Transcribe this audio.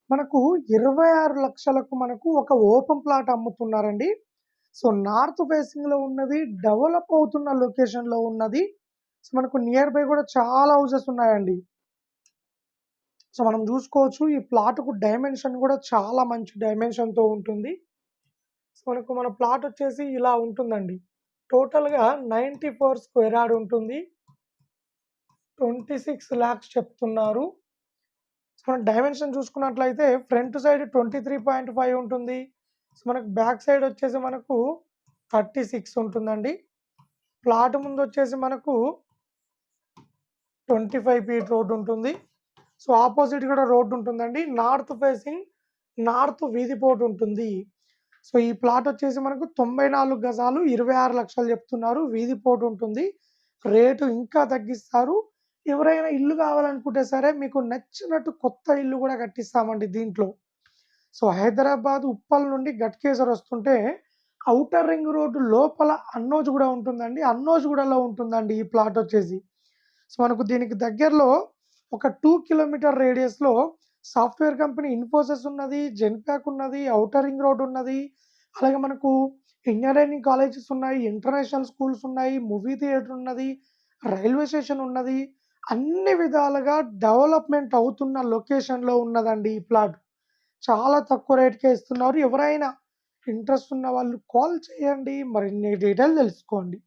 మనకు 26,00,000కు మనకు ఒక ఓపెన్ ప్లాట్ అమ్ముతున్నారండి. సో, నార్త్ ఫేసింగ్‌లో ఉన్నది, డెవలప్ అవుతున్న లొకేషన్‌లో ఉన్నది. సో, మనకు నియర్ బై గూడా చాలా హౌసెస్ ఉన్నాయండి. సో, మనం జూసుకోవచ్చు ఈ ప్లాట్‌కు డైమెన్షన్ గూడా చాలా మంచి డైమెన్షన్‌తో ఉంటుంది. సో, మనకు మన ప్లాట్ వచ్చేసి ఇలా ఉంటుందండి. టోటల్‌గా 94 స్క్వేర్ యార్డ్ ఉంటుంది. 26,00,000 చెప్తున్నారు. సో, మనం డైమెన్షన్ చూసుకున్నట్లయితే ఫ్రంట్ సైడ్ 23.5 ఉంటుంది. సో, మనకు బ్యాక్ సైడ్ వచ్చేసి మనకు 36 ఉంటుందండి. ప్లాట్ ముందొచ్చేసి మనకు 25 ఫీట్ రోడ్ ఉంటుంది. సో, ఆపోజిట్ కూడా రోడ్ ఉంటుందండి. నార్త్ ఫేసింగ్ నార్త్ వీధి పోటు ఉంటుంది. సో, ఈ ప్లాట్ వచ్చేసి మనకు 94 గజాలు 26,00,000 చెప్తున్నారు. వీధి పోటు ఉంటుంది. రేటు ఇంకా తగ్గిస్తారు. ఎవరైనా ఇల్లు కావాలనుకుంటే సరే మీకు నచ్చినట్టు కొత్త ఇల్లు కూడా కట్టిస్తామండి దీంట్లో. సో, హైదరాబాద్ ఉప్పల్ నుండి గట్కేసర్ వస్తుంటే ఔటర్ రింగ్ రోడ్ లోపల అన్నోజ్ గూడ ఉంటుందండి. అన్నోజ్ గూడలో ఉంటుందండి ఈ ప్లాట్ వచ్చేసి. సో, మనకు దీనికి దగ్గరలో ఒక 2 కిలోమీటర్ రేడియస్‌లో సాఫ్ట్‌వేర్ కంపెనీ ఇన్ఫోసిస్ ఉన్నది, జెన్‌పాక్ ఉన్నది, ఔటర్ రింగ్ రోడ్ ఉన్నది. అలాగే మనకు ఇంజినీరింగ్ కాలేజెస్ ఉన్నాయి, ఇంటర్నేషనల్ స్కూల్స్ ఉన్నాయి, మూవీ థియేటర్ ఉన్నది, రైల్వే స్టేషన్ ఉన్నది. అన్ని విధాలుగా డెవలప్‌మెంట్ అవుతున్న లొకేషన్‌లో ఉన్నదండి ఈ ప్లాట్. చాలా తక్కువ రేట్‌కే ఇస్తున్నారు. ఎవరైనా ఇంట్రెస్ట్ ఉన్న వాళ్ళు కాల్ చేయండి. మరిన్ని డీటెయిల్ తెలుసుకోండి.